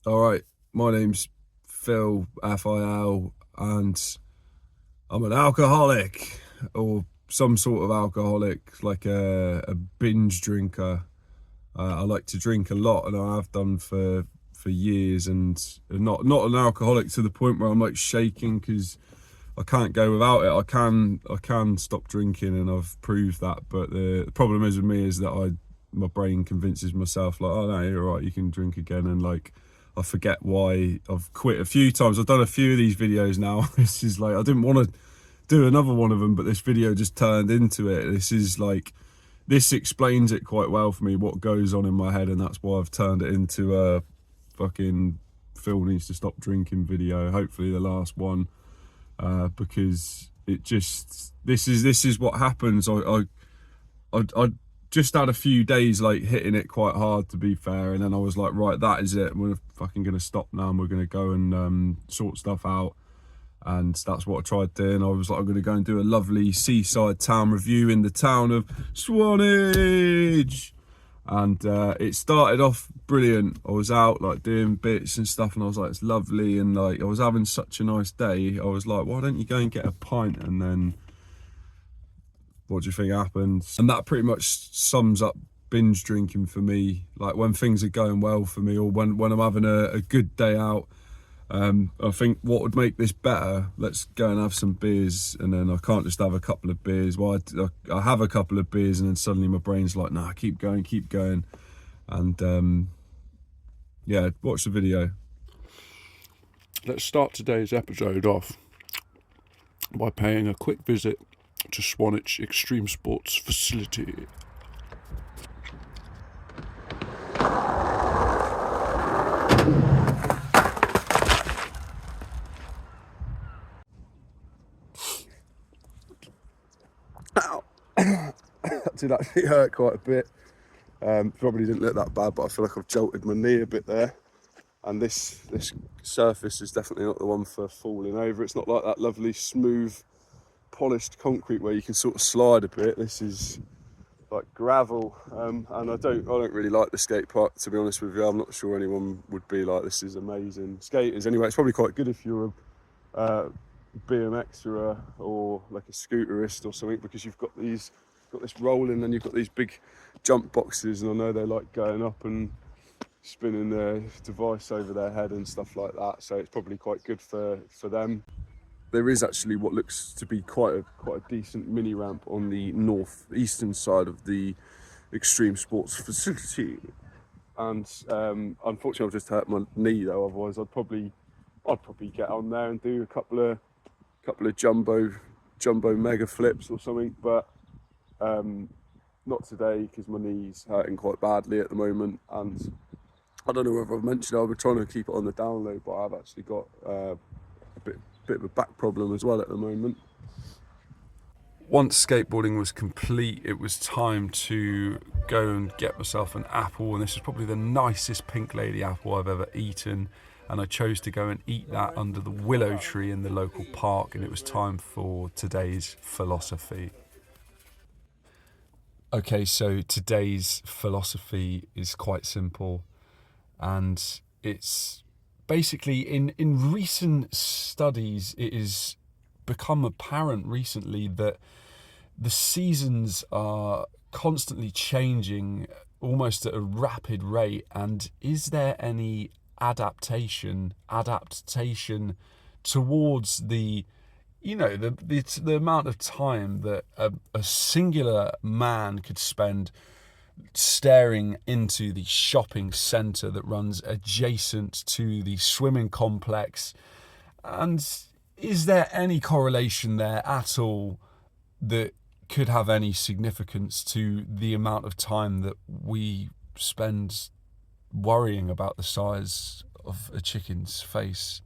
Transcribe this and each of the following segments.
All right, my name's Phil, F-I-L, and I'm an alcoholic, or some sort of alcoholic, like a binge drinker. I like to drink a lot, and I have done for years, and not an alcoholic to the point where I'm like shaking because I can't go without it. I can stop drinking, and I've proved that. But the problem is with me is that my brain convinces myself like, oh no, you're right, you can drink again, and like I forget why I've quit a few times. I've done a few of these videos now. This is like, I didn't want to do another one of them, but this video just turned into it. This explains it quite well for me, what goes on in my head, and that's why I've turned it into a fucking Phil needs to stop drinking video. Hopefully the last one, because this is what happens. I just had a few days like hitting it quite hard, to be fair, and then I was like, right, that is it. We're fucking gonna stop now, and we're gonna go and sort stuff out. And that's what I tried doing. I was like, I'm gonna go and do a lovely seaside town review in the town of Swanage. And it started off brilliant. I was out like doing bits and stuff, and I was like, it's lovely, and like I was having such a nice day. I was like, why don't you go and get a pint? And then what do you think happened? And that pretty much sums up binge drinking for me. Like when things are going well for me, or when I'm having a good day out, I think what would make this better, let's go and have some beers. And then I can't just have a couple of beers. Well, I have a couple of beers, and then suddenly my brain's like, nah, keep going. And yeah, watch the video. Let's start today's episode off by paying a quick visit to Swanage Extreme Sports Facility. Ow. That did actually hurt quite a bit. Probably didn't look that bad, but I feel like I've jolted my knee a bit there. And this surface is definitely not the one for falling over. It's not like that lovely smooth polished concrete where you can sort of slide a bit. This is like gravel, and I don't really like the skate park, to be honest with you. I'm not sure anyone would be like, this is amazing. Skaters anyway, it's probably quite good if you're a BMXer or like a scooterist or something, because you've got this rolling, and you've got these big jump boxes, and I know they like going up and spinning their device over their head and stuff like that, so it's probably quite good for them. There is actually what looks to be quite a decent mini ramp on the northeastern side of the Extreme Sports Facility, and unfortunately I've just hurt my knee though. Otherwise I'd probably get on there and do a couple of jumbo mega flips or something, but not today because my knee's hurting quite badly at the moment. And I don't know whether I've mentioned, I've been trying to keep it on the down low, but I've actually got a bit of a back problem as well at the moment. Once skateboarding was complete, it was time to go and get myself an apple, and this is probably the nicest pink lady apple I've ever eaten, and I chose to go and eat that under the willow tree in the local park. And it was time for today's philosophy. Okay, so today's philosophy is quite simple, and it's basically in recent studies, it has become apparent recently that the seasons are constantly changing almost at a rapid rate. And is there any adaptation towards the amount of time that a singular man could spend staring into the shopping centre that runs adjacent to the swimming complex? And is there any correlation there at all that could have any significance to the amount of time that we spend worrying about the size of a chicken's face?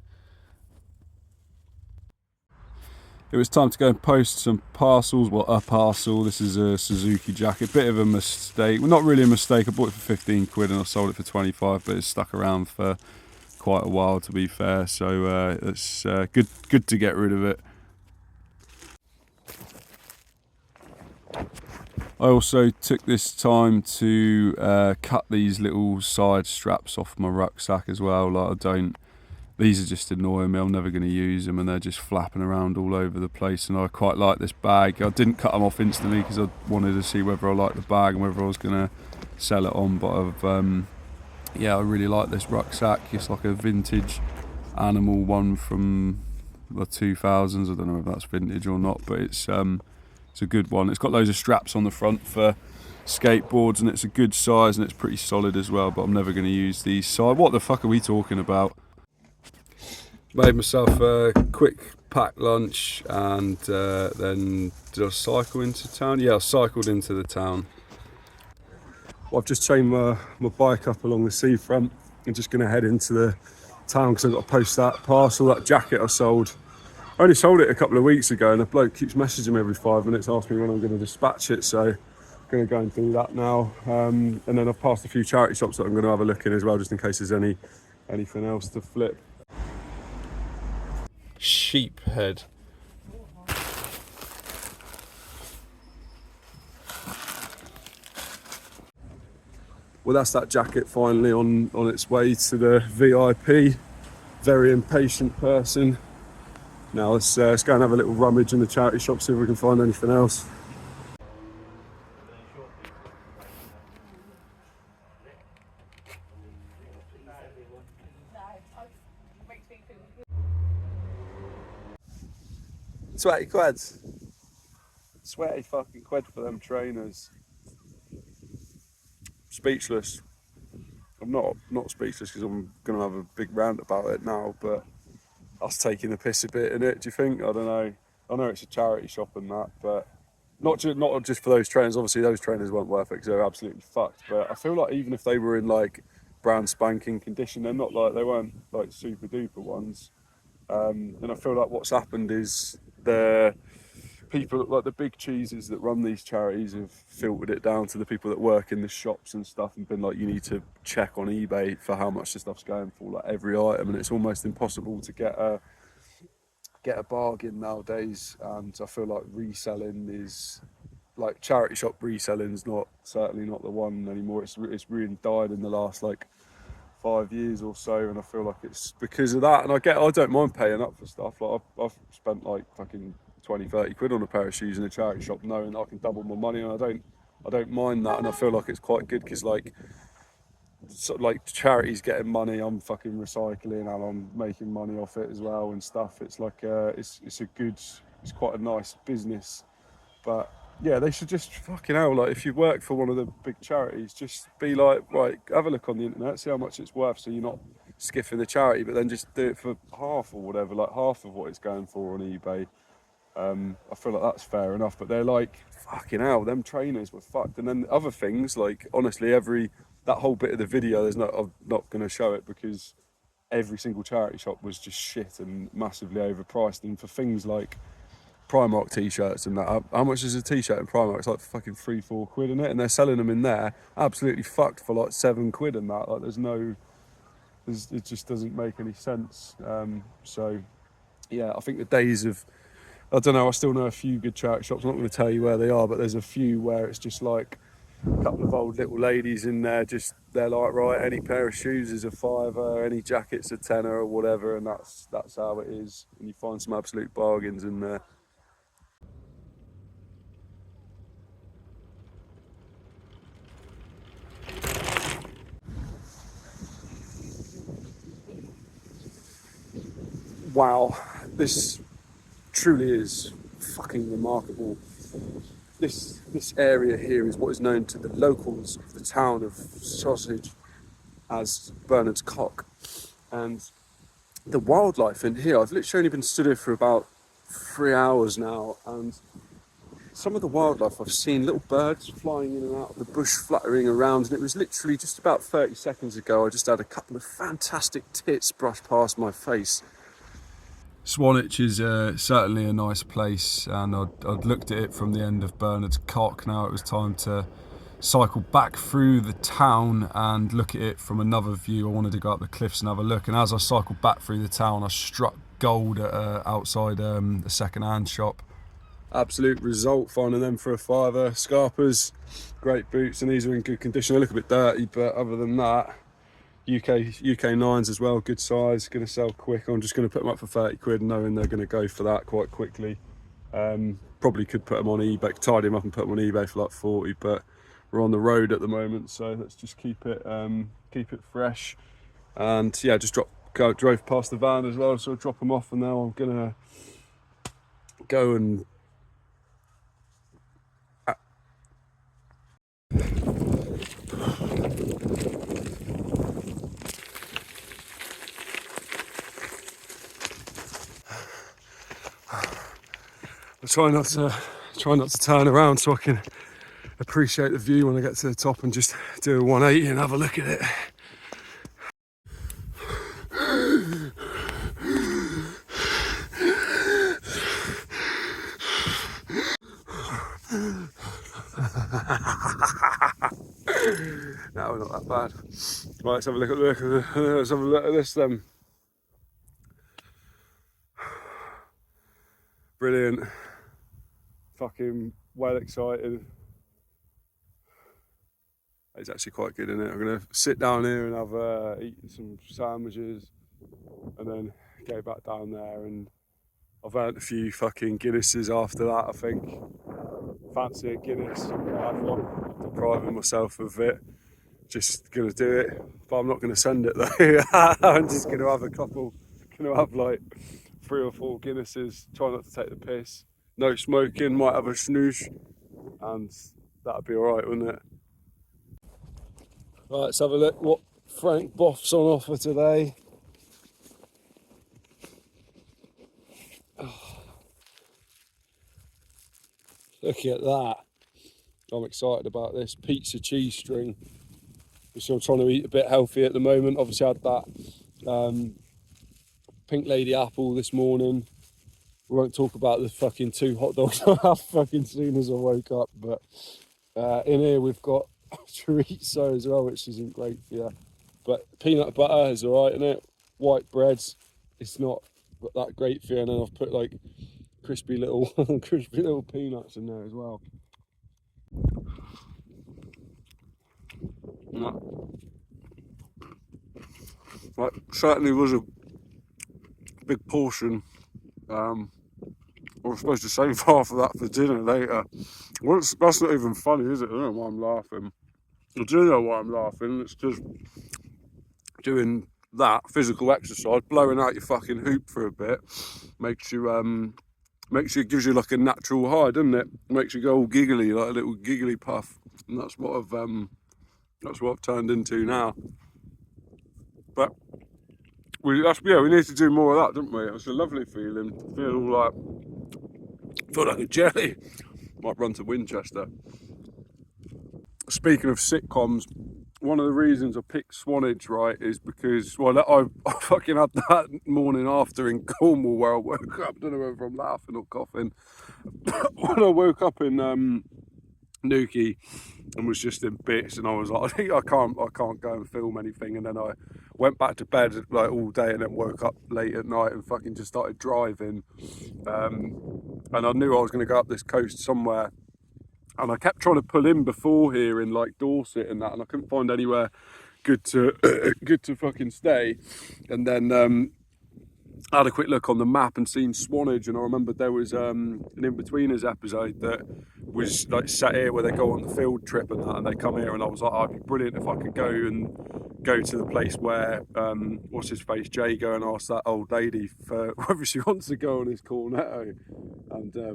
It was time to go and post some parcels. Well, a parcel. This is a Suzuki jacket. Bit of a mistake. Well, not really a mistake. I bought it for 15 quid and I sold it for 25, but it's stuck around for quite a while, to be fair. So it's good to get rid of it. I also took this time to cut these little side straps off my rucksack as well. These are just annoying me. I'm never going to use them, and they're just flapping around all over the place. And I quite like this bag. I didn't cut them off instantly because I wanted to see whether I liked the bag and whether I was going to sell it on. But I really like this rucksack. It's like a vintage animal one from the 2000s. I don't know if that's vintage or not, but it's a good one. It's got loads of straps on the front for skateboards, and it's a good size, and it's pretty solid as well. But I'm never going to use these. So what the fuck are we talking about? Made myself a quick packed lunch, and then did I cycle into town? Yeah, I cycled into the town. Well, I've just chained my bike up along the seafront. I'm just going to head into the town because I've got to post that parcel, that jacket I sold. I only sold it a couple of weeks ago, and a bloke keeps messaging me every 5 minutes asking me when I'm going to dispatch it, so I'm going to go and do that now. And then I've passed a few charity shops that I'm going to have a look in as well, just in case there's anything else to flip. Sheephead. Well, that's that jacket finally on its way to the VIP. Very impatient person. Now let's go and have a little rummage in the charity shop, see if we can find anything else. Sweaty quads. Sweaty fucking quid for them trainers. Speechless. I'm not speechless because I'm going to have a big rant about it now, but us taking the piss a bit in it, do you think? I don't know. I know it's a charity shop and that, but not just for those trainers. Obviously those trainers weren't worth it because they're absolutely fucked, but I feel like even if they were in like brand spanking condition, they weren't like super duper ones. And I feel like what's happened is the people, like the big cheeses that run these charities, have filtered it down to the people that work in the shops and stuff and been like, you need to check on eBay for how much the stuff's going for, like every item, and it's almost impossible to get a bargain nowadays. And I feel like reselling is, like charity shop reselling is certainly not the one anymore. It's really died in the last like 5 years or so, and I feel like it's because of that. And I don't mind paying up for stuff. Like I've spent like fucking 20-30 quid on a pair of shoes in a charity shop knowing that I can double my money, and I don't mind that. And I feel like it's quite good because like charities getting money, I'm fucking recycling and I'm making money off it as well and stuff. It's like it's quite a nice business. But yeah, they should just fucking hell, like if you work for one of the big charities, just be like, right, have a look on the internet, see how much it's worth, so you're not skiffing the charity, but then just do it for half or whatever, like half of what it's going for on eBay. I feel like that's fair enough, but they're like, fucking hell, them trainers were fucked. And then other things, like honestly, that whole bit of the video, I'm not going to show it because every single charity shop was just shit and massively overpriced. And for things like Primark t-shirts and that, how much is a t-shirt in Primark? It's like fucking 3-4 quid in it, and they're selling them in there absolutely fucked for like 7 quid and that. Like it just doesn't make any sense. So yeah, I think the days of, I don't know, I still know a few good charity shops. I'm not going to tell you where they are, but there's a few where it's just like a couple of old little ladies in there, they're like, right, any pair of shoes is a £5, any jacket's a £10 or whatever, and that's how it is. And you find some absolute bargains in there. Wow, this truly is fucking remarkable. This area here is what is known to the locals of the town of Swanage as Bernard's Cock. And the wildlife in here, I've literally only been stood here for about 3 hours now, and some of the wildlife I've seen, little birds flying in and out of the bush, fluttering around, and it was literally just about 30 seconds ago I just had a couple of fantastic tits brush past my face. Swanage is certainly a nice place, and I'd looked at it from the end of Bernard's Cock. Now it was time to cycle back through the town and look at it from another view. I wanted to go up the cliffs and have a look, and as I cycled back through the town I struck gold at outside a second-hand shop. absolute result finding them for a £5. Scarpers, great boots, and these are in good condition. They look a bit dirty, but other than that, UK 9s as well, good size, going to sell quick. I'm just going to put them up for 30 quid, knowing they're going to go for that quite quickly. Probably could put them on eBay, tidy them up and put them on eBay for like 40, but we're on the road at the moment, so let's just keep it fresh. And yeah, just drove past the van as well, so I'll drop them off, and now I'm gonna go and I try not to turn around so I can appreciate the view when I get to the top, and just do a 180 and have a look at it. No, not that bad. Right, let's have a look at this then. Brilliant. Fucking well excited. It's actually quite good, isn't it? I'm gonna sit down here and have eat some sandwiches, and then go back down there. And I've earned a few fucking Guinnesses after that, I think. Fancy a Guinness. I've one. Depriving myself of it. Just gonna do it, but I'm not gonna send it though. I'm just gonna have a couple. Gonna have like 3 or 4 Guinnesses. Try not to take the piss. No smoking. Might have a snooze, and that'd be all right, wouldn't it? Right, let's have a look what Frank Boff's on offer today. Oh, look at that. I'm excited about this pizza cheese string. So I'm trying to eat a bit healthy at the moment. Obviously I had that Pink Lady apple this morning. We won't talk about the fucking 2 hot dogs I had fucking soon as I woke up, but in here we've got chorizo as well, which isn't great for you. But peanut butter is alright, isn't it? White breads, it's not that great for you. And then I've put like crispy little peanuts in there as well. Right, certainly was a big portion. I was supposed to save half of that for dinner later. Well, that's not even funny, is it? I don't know why I'm laughing. I do know why I'm laughing. It's just doing that physical exercise, blowing out your fucking hoop for a bit, makes you gives you like a natural high, doesn't it? Makes you go all giggly, like a little giggly puff, and that's what I've turned into now. But we need to do more of that, don't we? It's a lovely feeling. Feel like a jelly. Might run to Winchester. Speaking of sitcoms, one of the reasons I picked Swanage, right, is because, well, I fucking had that morning after in Cornwall where I woke up. I don't know whether I'm laughing or coughing. When I woke up in Newquay and was just in bits, and I was like, I think I can't go and film anything. And then I went back to bed like all day, and then woke up late at night and fucking just started driving. And I knew I was going to go up this coast somewhere. And I kept trying to pull in before here in like Dorset and that, and I couldn't find anywhere good to fucking stay. And then I had a quick look on the map and seen Swanage, and I remembered there was an In-Betweeners episode that was like set here where they go on the field trip and that, and they come here, and I was like, oh, it'd be brilliant if I could go to the place where what's his face, Jay, go and ask that old lady for whether she wants to go on his cornetto. And then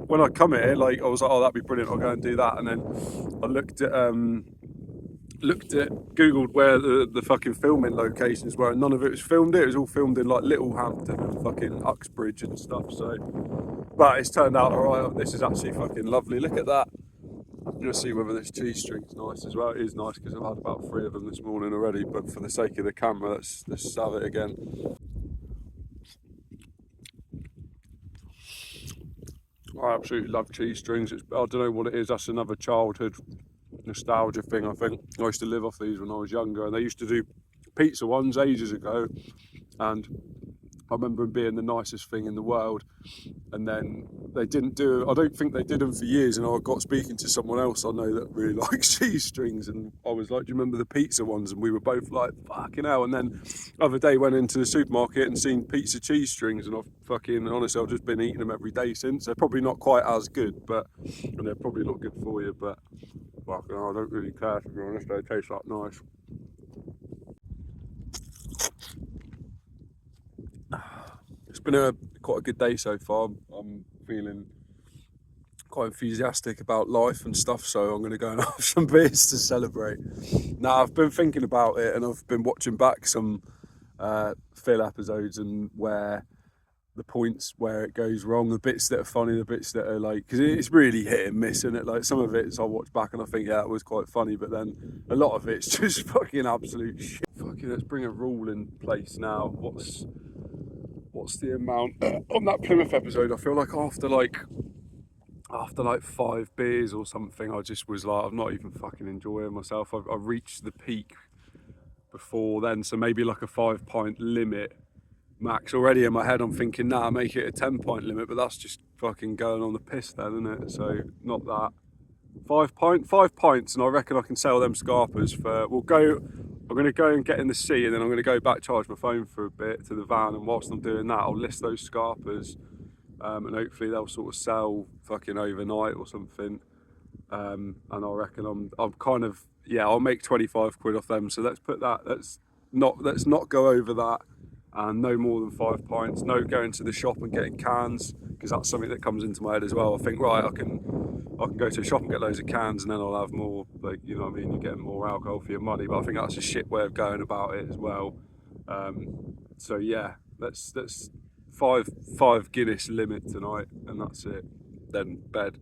when I come here, like I was like, oh, that'd be brilliant, I'll go and do that. And then I looked at googled where the fucking filming locations were, and none of it was filmed here. It was all filmed in like Littlehampton and fucking Uxbridge and stuff. So, but it's turned out alright. This is actually fucking lovely. Look at that. I'm gonna see whether this cheese string's nice as well. It is nice because I've had about 3 of them this morning already, but for the sake of the camera, let's have it again. I absolutely love cheese strings. I don't know what it is. That's another childhood nostalgia thing, I think. I used to live off these when I was younger, and they used to do pizza ones ages ago, and I remember them being the nicest thing in the world, and then they didn't do. I don't think they did them for years. And I got speaking to someone else I know that really likes cheese strings, and I was like, "Do you remember the pizza ones?" And we were both like, "Fucking hell!" And then the other day went into the supermarket and seen pizza cheese strings, and honestly, I've just been eating them every day since. They're probably not quite as good, and they're probably not good for you, but fucking hell, I don't really care, to be honest. They taste like nice. It's been quite a good day so far. I'm feeling quite enthusiastic about life and stuff, so I'm going to go and have some beers to celebrate. Now, I've been thinking about it, and I've been watching back some Phil episodes, and where the points where it goes wrong, the bits that are funny, the bits that are like, because it's really hit and miss, isn't it? Like, some of it I watch back and I think, yeah, it was quite funny, but then a lot of it's just fucking absolute shit. Fucking, let's bring a rule in place now. What's the amount on that Plymouth episode? I feel like after like 5 beers or something, I just was like, I'm not even fucking enjoying myself. I reached the peak before then, so maybe like a 5-pint limit max. Already in my head I'm thinking, nah, make it a 10-pint limit, but that's just fucking going on the piss then, isn't it? So not that. 5 pints, and I reckon I can sell them scarpers for, I'm going to go and get in the sea, and then I'm going to go back, charge my phone for a bit to the van, and whilst I'm doing that, I'll list those scarpers, and hopefully they'll sort of sell fucking overnight or something. And I reckon I'm kind of, yeah, I'll make 25 quid off them. So let's not go over that, and no more than 5 pints. No going to the shop and getting cans, because that's something that comes into my head as well. I think, right, I can go to a shop and get loads of cans, and then I'll have more, like, you know what I mean, you're getting more alcohol for your money. But I think that's a shit way of going about it as well. So yeah, let's five Guinness limit tonight, and that's it. Then bed.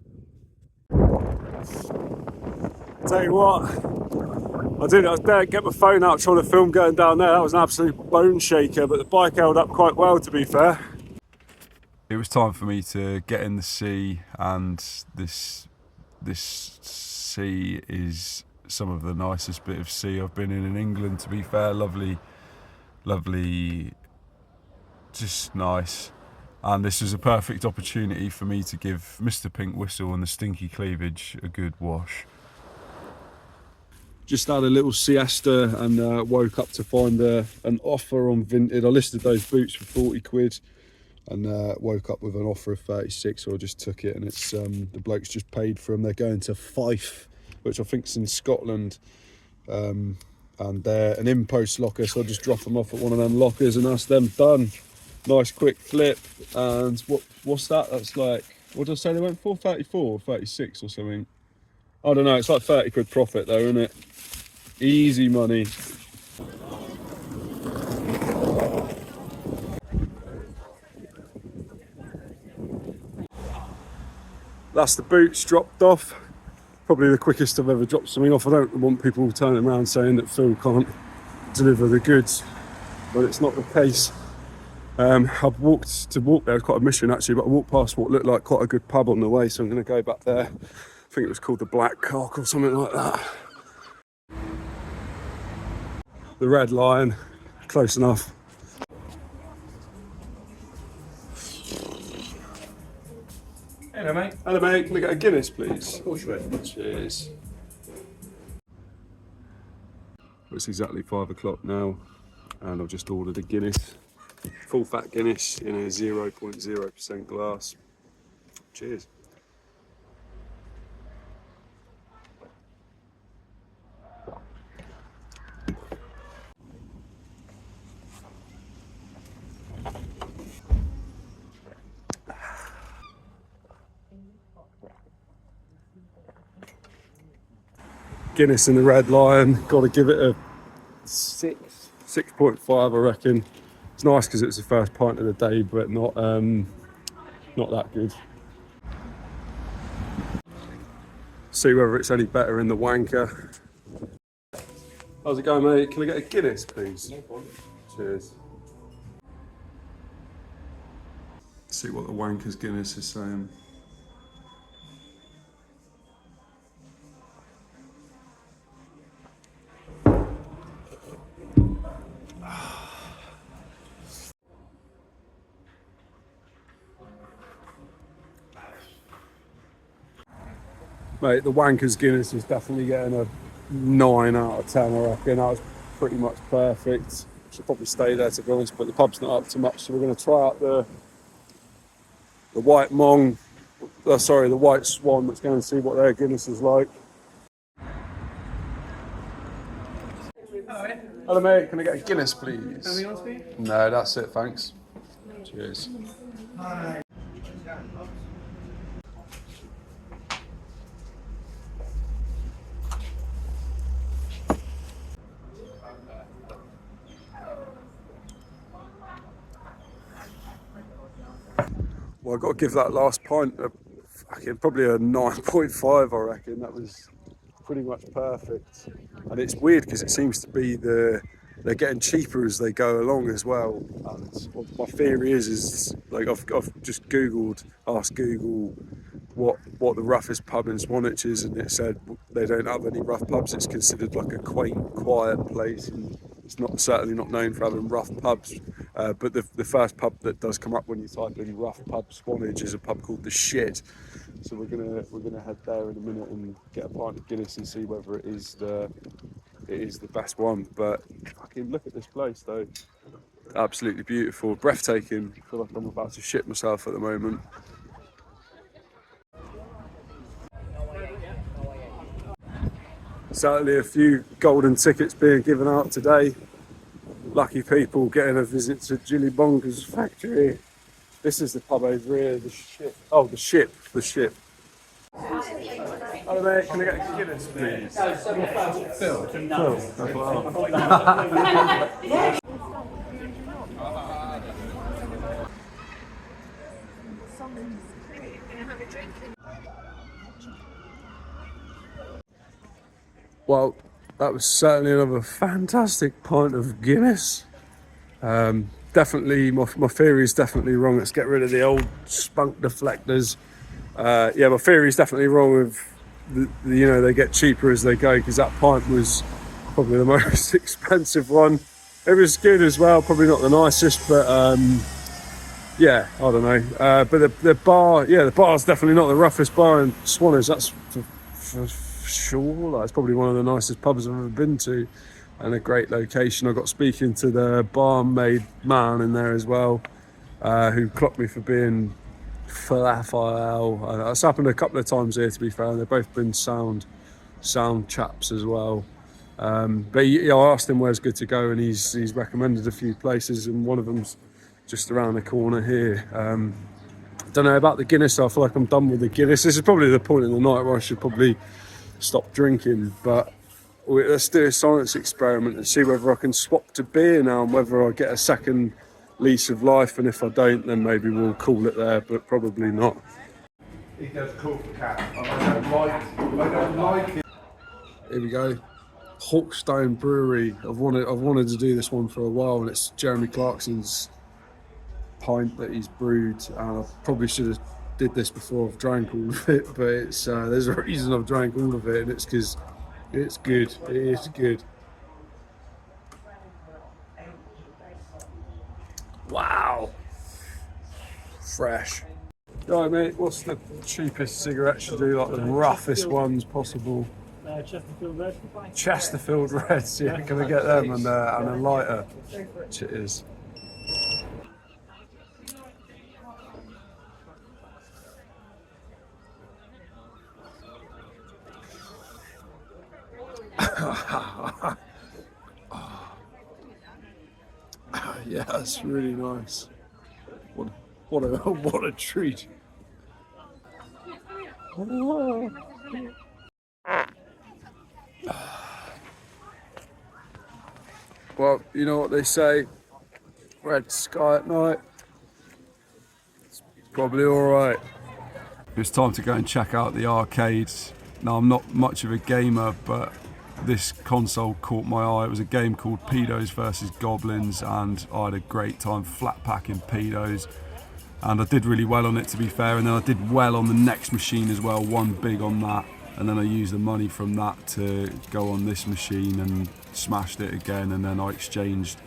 Tell you what, I was there, get my phone out trying to film going down there. That was an absolute bone shaker, but the bike held up quite well, to be fair. It was time for me to get in the sea, and this sea is some of the nicest bit of sea I've been in England, to be fair. Lovely, just nice. And this was a perfect opportunity for me to give Mr. Pink Whistle and the Stinky Cleavage a good wash. Just had a little siesta and woke up to find an offer on Vinted. I listed those boots for 40 quid and woke up with an offer of 36, so I just took it, and it's the bloke's just paid for them. They're going to Fife, which I think's in Scotland, and they're an impost locker, so I just drop them off at one of them lockers, and that's them done. Nice quick flip. And what's that? That's like, what did I say they went for? 34 or 36 or something. I don't know, it's like 30 quid profit though, isn't it? Easy money. That's the boots dropped off. Probably the quickest I've ever dropped something off. I don't want people turning around saying that Phil can't deliver the goods, but it's not the case. I've walked there, it's quite a mission actually, but I walked past what looked like quite a good pub on the way, so I'm going to go back there. I think it was called the Black Cock or something like that. The Red Lion, close enough. Hello, mate. Hello mate, can we get a Guinness please? Of course you will. Cheers. It's exactly 5 o'clock now, and I've just ordered a Guinness. Full fat Guinness in a 0.0% glass. Cheers. Guinness in the Red Lion, got to give it a 6.5 I reckon. It's nice because it's the first pint of the day, but not that good. See whether it's any better in the wanker. How's it going, mate? Can I get a Guinness, please? No problem. Cheers. See what the wanker's Guinness is saying. Mate, the Wanker's Guinness is definitely getting a 9 out of 10, I reckon. That was pretty much perfect. Should probably stay there, to be honest, but the pub's not up to much, so we're going to try out the White Mong, the White Swan. Let's go and see what their Guinness is like. Hello mate, can I get a Guinness please? No, that's it, thanks. Cheers. Well, I've got to give that last pint probably a 9.5, I reckon. That was pretty much perfect. And it's weird because it seems to be they're getting cheaper as they go along as well. And what my theory is like I've just asked Google what the roughest pub in Swanage is, and it said they don't have any rough pubs. It's considered like a quaint, quiet place, and it's certainly not known for having rough pubs. But the first pub that does come up when you type in rough pub Swanage is a pub called The Shit. So we're gonna head there in a minute and get a pint of Guinness and see whether it is the best one. But fucking look at this place though, absolutely beautiful, breathtaking. I feel like I'm about to shit myself at the moment. Certainly a few golden tickets being given out today. Lucky people getting a visit to Jilly Bonger's factory. This is the pub over here, The Ship. Oh, The Ship. Hello mate, can I get a Guinness please? Phil. Well, that was certainly another fantastic pint of Guinness. Definitely, my theory is definitely wrong. Let's get rid of the old spunk deflectors. Yeah, my theory is definitely wrong with they get cheaper as they go, because that pint was probably the most expensive one. It was good as well, probably not the nicest, but yeah, I don't know. But the bar's definitely not the roughest bar in Swanage. That's for sure. Like, it's probably one of the nicest pubs I've ever been to, and a great location. I got speaking to the barmaid man in there as well, who clocked me for being falafel. That's happened a couple of times here, to be fair, and they've both been sound chaps as well. But I asked him where's good to go, and he's recommended a few places, and one of them's just around the corner here. Don't know about the Guinness. I feel like I'm done with the Guinness. This is probably the point in the night where I should probably stop drinking, but let's do a science experiment and see whether I can swap to beer now, and whether I get a second lease of life. And if I don't, then maybe we'll call it there, but probably not. It does call for cat. I don't like it. Here we go. Hawkstone Brewery. I've wanted to do this one for a while, and it's Jeremy Clarkson's pint that he's brewed. I probably should have did this before I've drank all of it, but it's there's a reason I've drank all of it, and it's because it's good. It is good. Wow. Fresh. Right, mate, what's the cheapest cigarette you do, like the roughest ones possible? Chesterfield Red. Chesterfield Reds, yeah, can I get them and a lighter? Cheers. Yeah, that's really nice. What a treat. Well, you know what they say, red sky at night, it's probably alright. It's time to go and check out the arcades. Now, I'm not much of a gamer, but this console caught my eye. It was a game called Pedos versus Goblins, and I had a great time flat packing pedos, and I did really well on it, to be fair, and then I did well on the next machine as well, won big on that, and then I used the money from that to go on this machine and smashed it again, and then I exchanged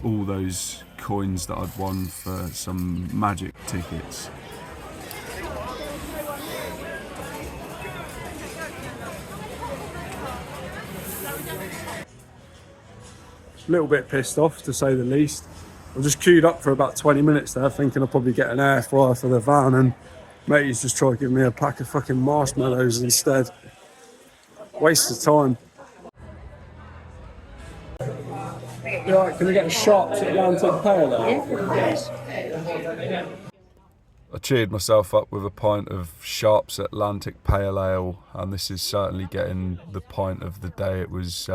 all those coins that I'd won for some magic tickets. a little bit pissed off to say the least. I just queued up for about 20 minutes there, thinking I'll probably get an air fryer for the van, and mate's just tried to give me a pack of fucking marshmallows instead. Waste of time. Yeah, can we get a Sharps Atlantic Pale Ale? I cheered myself up with a pint of Sharps Atlantic Pale Ale, and this is certainly getting the pint of the day. It was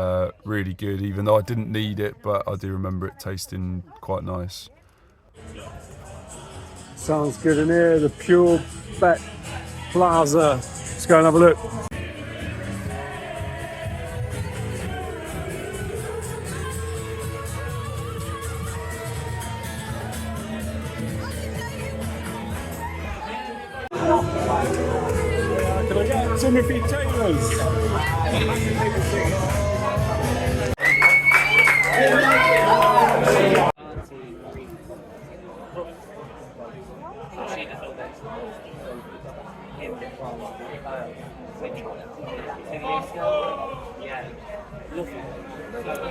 really good, even though I didn't need it, but I do remember it tasting quite nice. Sounds good in here, the Pure Bet Plaza. Let's go and have a look. Can I get Timothy Taylor's?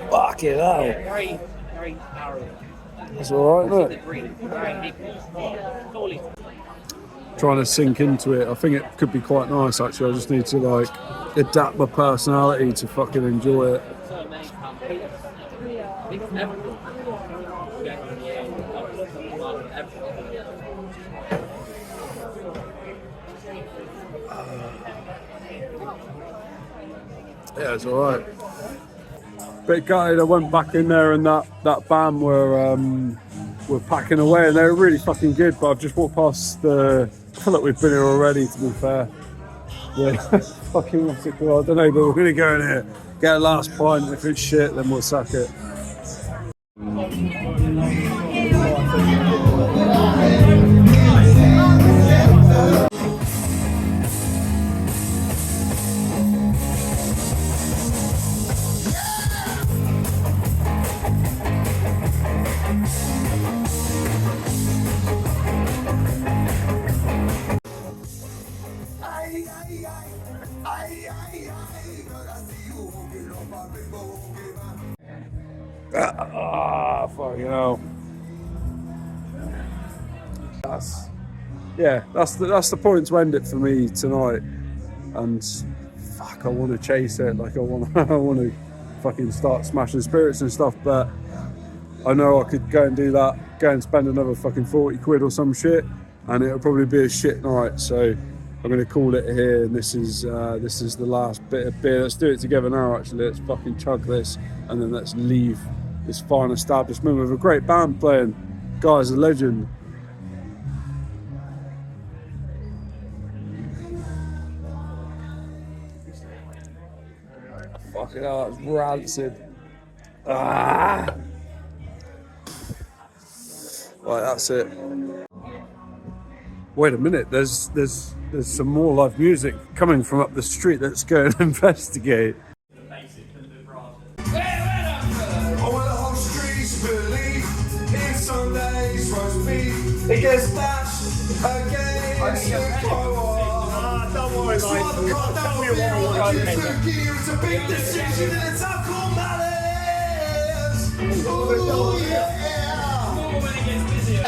Fuck it hell. Very arrogant. That's alright, isn't it? Trying to sink into it. I think it could be quite nice actually. I just need to like adapt my personality to fucking enjoy it. Yeah, it's alright. Bit gutted I went back in there and that band were packing away and they were really fucking good, but I've just walked past the... I feel like we've been here already, to be fair. Yeah, fucking what's it called? I don't know, but we're gonna go in here, get a last pint. If it's shit, then we'll sack it. Fucking hell. That's the point to end it for me tonight. And fuck, I want to chase it. Like I want to fucking start smashing spirits and stuff. But I know I could go and do that, go and spend another fucking 40 quid or some shit, and it'll probably be a shit night. So I'm going to call it here, and this is the last bit of beer. Let's do it together now, actually. Let's fucking chug this, and then let's leave this fine establishment with a great band playing. Guy's a legend. Fucking hell, it's rancid. Ah! Right, that's it. Wait a minute, there's some more live music coming from up the street. Let's go and investigate. It gets smashed against the car. Don't worry, It's a big decision and it's alcohol matters. Ooh, yeah. When it gets busier.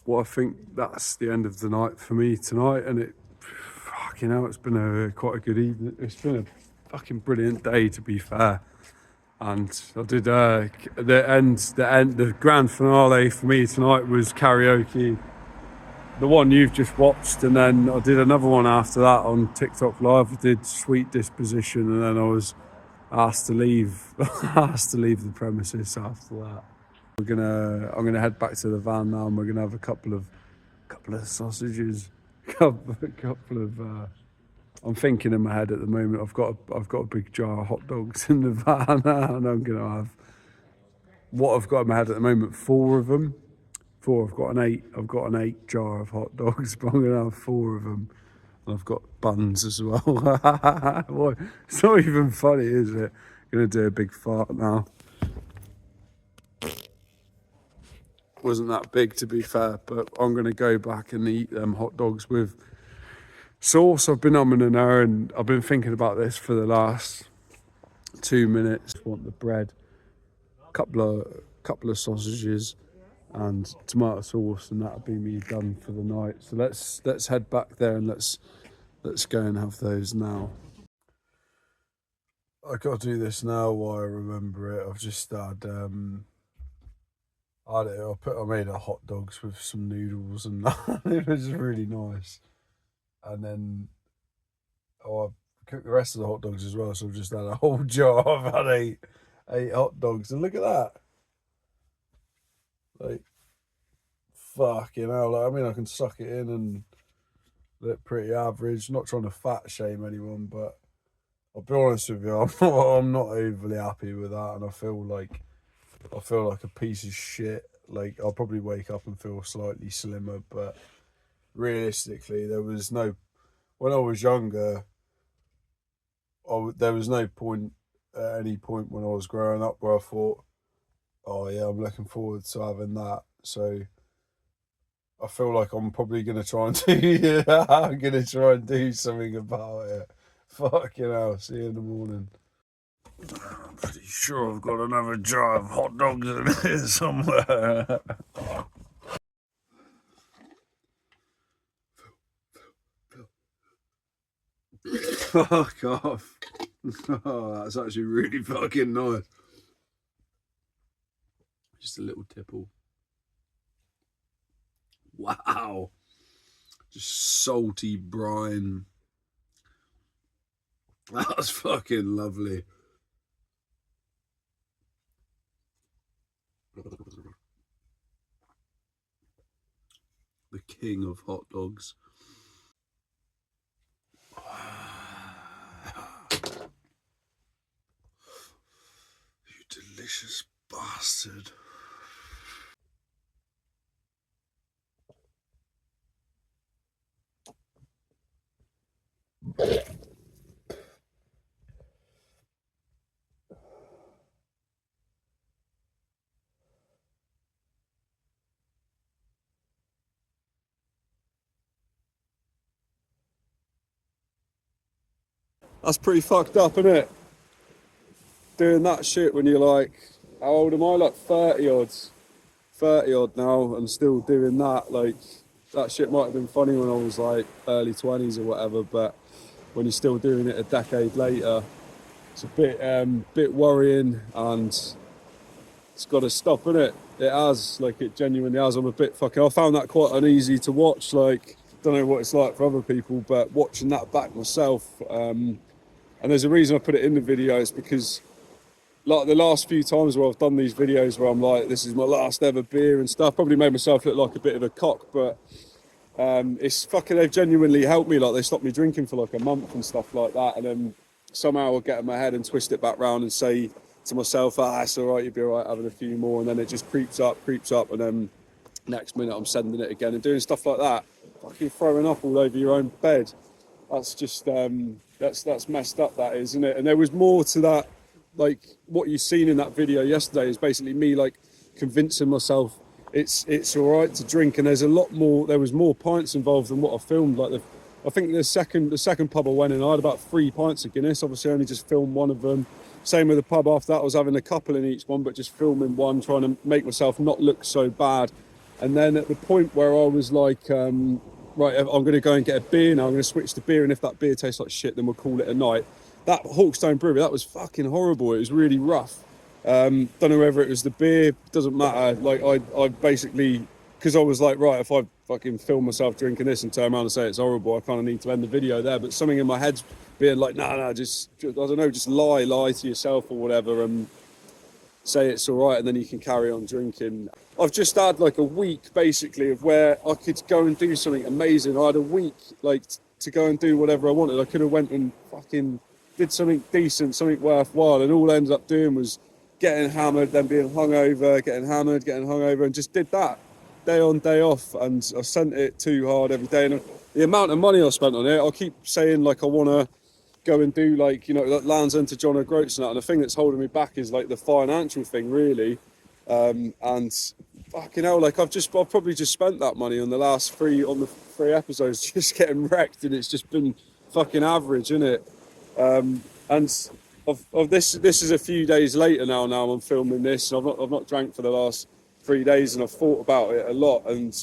Well, I think that's the end of the night for me tonight, and it, fucking hell, it's been quite a good evening. It's been a fucking brilliant day, to be fair. And I did the grand finale for me tonight was karaoke, the one you've just watched, and then I did another one after that on TikTok Live. I did Sweet Disposition, and then I was asked to leave the premises after that. I'm gonna head back to the van now, and we're gonna have a couple of sausages, couple of. I'm thinking in my head at the moment. I've got a big jar of hot dogs in the van, and I'm gonna have what I've got in my head at the moment. 4 of them. 4. I've got an 8 jar of hot dogs, but I'm gonna have 4 of them. And I've got buns as well. Boy, it's not even funny, is it? I'm gonna do a big fart now. wasn't that big, to be fair, but I'm going to go back and eat them hot dogs with sauce. I've been umming and ahhing. I've been thinking about this for the last 2 minutes. Want the bread, couple of sausages, and tomato sauce, and that'll be me done for the night. So let's head back there and let's go and have those now. I got to do this now while I remember it. I've just had I made a hot dogs with some noodles and that. It was really nice. And then I cooked the rest of the hot dogs as well. So I've just had a whole jar. I've had eight hot dogs, and look at that. Like, fucking hell. Like, I mean, I can suck it in and look pretty average. Not trying to fat shame anyone, but I'll be honest with you, I'm not overly happy with that, and I feel like a piece of shit. Like, I'll probably wake up and feel slightly slimmer, but realistically, there was no, when I was younger, there was no point at any point when I was growing up where I thought, oh yeah, I'm looking forward to having that. So I feel like I'm probably gonna try and do something about it. Fucking hell, see you in the morning. I'm pretty sure I've got another jar of hot dogs in here somewhere. Fuck off. Oh, that's actually really fucking nice. Just a little tipple. Wow. Just salty brine. That was fucking lovely. The king of hot dogs. You delicious bastard. That's pretty fucked up, isn't it? Doing that shit when you're like, how old am I? Like 30 odd now, and still doing that. Like, that shit might have been funny when I was like early 20s or whatever, but when you're still doing it a decade later, it's a bit worrying, and it's got to stop, innit? It has, like, it genuinely has. I'm a bit fucking, I found that quite uneasy to watch. Like, don't know what it's like for other people, but watching that back myself, and there's a reason I put it in the video. It's because, like, the last few times where I've done these videos where I'm like, this is my last ever beer and stuff, probably made myself look like a bit of a cock, but it's fucking, they've genuinely helped me. Like, they stopped me drinking for like a month and stuff like that, and then somehow I'll get in my head and twist it back round and say to myself, it's all right, you'll be all right having a few more, and then it just creeps up, and then next minute I'm sending it again and doing stuff like that, fucking throwing up all over your own bed. That's just that's messed up, that is, isn't it? And there was more to that. Like, what you've seen in that video yesterday is basically me, like, convincing myself it's all right to drink, and there's a lot more. There was more pints involved than what I filmed. Like, I think the second pub I went in, I had about 3 pints of Guinness. Obviously, I only just filmed one of them. Same with the pub after that. I was having a couple in each one, but just filming one, trying to make myself not look so bad. And then at the point where I was like, right, I'm going to go and get a beer now. I'm going to switch to beer, and if that beer tastes like shit, then we'll call it a night. That Hawkstone Brewery, that was fucking horrible. It was really rough. Don't know whether it was the beer, doesn't matter. Like, I basically, because I was like, right, if I fucking film myself drinking this and turn around and say it's horrible, I kind of need to end the video there. But something in my head's being like, no, just I don't know, just lie to yourself or whatever, and say it's all right, and then you can carry on drinking. I've just had like a week basically of where I could go and do something amazing. I had a week like to go and do whatever I wanted. I could have went and fucking did something decent, something worthwhile, and all I ended up doing was getting hammered, then being hungover, getting hammered, getting hungover, and just did that day on, day off. And I sent it too hard every day, and the amount of money I spent on it, I keep saying like I want to go and do, like, you know, like Land's End to John O'Groats and that, and the thing that's holding me back is like the financial thing, really. And fucking hell, like I've probably just spent that money on the three episodes just getting wrecked, and it's just been fucking average, isn't it? And of this is a few days later now. Now I'm filming this, and I've not drank for the last 3 days, and I've thought about it a lot. And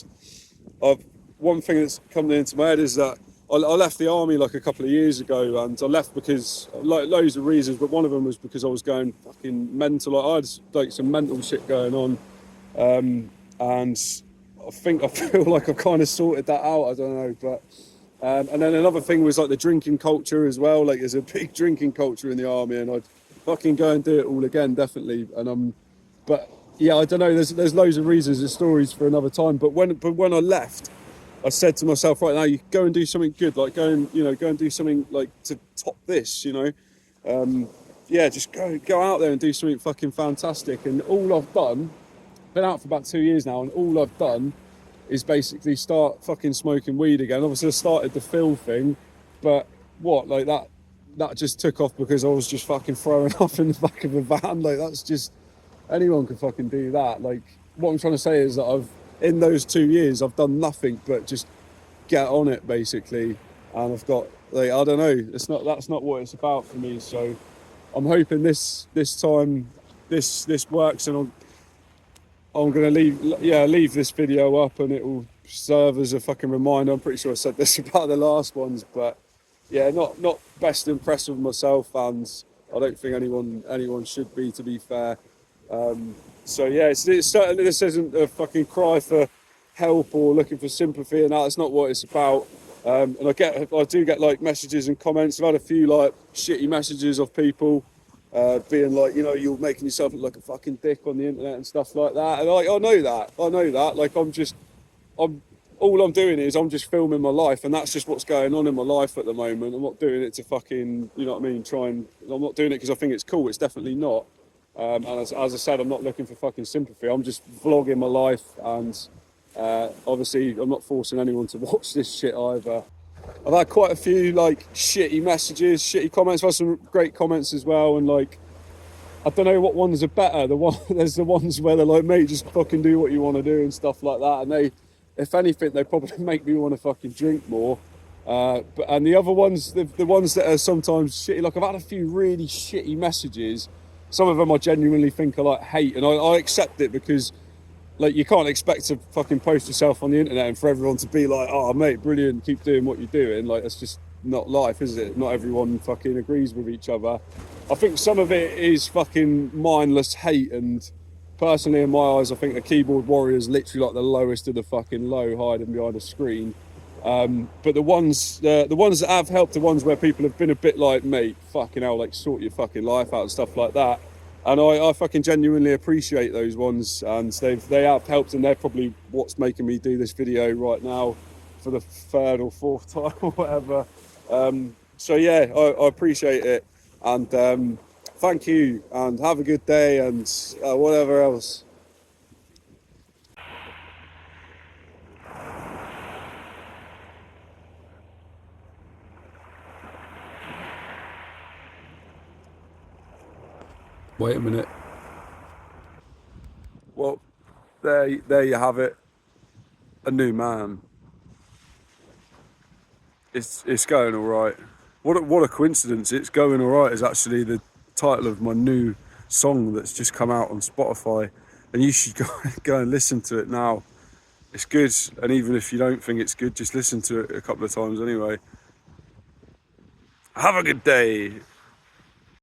one thing that's come into my head is that I left the army like a couple of years ago, and I left because like loads of reasons, but one of them was because I was going fucking mental. Like, I had like some mental shit going on, and I feel like I've kind of sorted that out. I don't know, but. And then another thing was like the drinking culture as well. Like there's a big drinking culture in the army, and I'd fucking go and do it all again, definitely. And but yeah, I don't know. There's loads of reasons and stories for another time. But when I left, I said to myself, right now, you go and do something good. Like go and do something like to top this. Yeah, just go out there and do something fucking fantastic. And all I've done, been out for about 2 years now, and all I've done is basically start fucking smoking weed again. Obviously I started the Phil thing, but that just took off because I was just fucking throwing up in the back of a van. Like that's just, anyone can fucking do that. Like what I'm trying to say is that in those 2 years I've done nothing but just get on it basically, and I've got like, I don't know, that's not what it's about for me. So I'm hoping this time this works, and I'm going to leave this video up, and it will serve as a fucking reminder. I'm pretty sure I said this about the last ones, but yeah, not best impressed with myself, and I don't think anyone should be, to be fair. So yeah, it's certainly, this isn't a fucking cry for help or looking for sympathy, and that's not what it's about. And I do get like messages and comments. I've had a few like shitty messages of people being like, you're making yourself look like a fucking dick on the internet and stuff like that. And like, I know that. Like, all I'm doing is I'm just filming my life, and that's just what's going on in my life at the moment. I'm not doing it to fucking, you know what I mean? I'm not doing it because I think it's cool. It's definitely not. And as I said, I'm not looking for fucking sympathy. I'm just vlogging my life, and obviously I'm not forcing anyone to watch this shit either. I've had quite a few like shitty messages, shitty comments. I've had some great comments as well, and like I don't know what ones are better. There's the ones where they're like, mate, just fucking do what you want to do and stuff like that, and if anything, they probably make me want to fucking drink more. And the other ones, the ones that are sometimes shitty, like I've had a few really shitty messages. Some of them I genuinely think are like hate, and I accept it because like you can't expect to fucking post yourself on the internet and for everyone to be like, oh mate, brilliant, keep doing what you're doing. Like that's just not life, is it? Not everyone fucking agrees with each other. I think some of it is fucking mindless hate, and personally in my eyes I think a keyboard warrior is literally like the lowest of the fucking low, hiding behind a screen. But the ones that have helped, the ones where people have been a bit like, mate, fucking hell, like sort your fucking life out and stuff like that. And I fucking genuinely appreciate those ones, and they have helped, and they're probably what's making me do this video right now for the third or fourth time or whatever. So yeah, I appreciate it, and thank you, and have a good day, and whatever else. Wait a minute. Well, there you have it. A new man. It's going all right. What a coincidence! It's going all right is actually the title of my new song that's just come out on Spotify, and you should go and listen to it now. It's good, and even if you don't think it's good, just listen to it a couple of times anyway. Have a good day.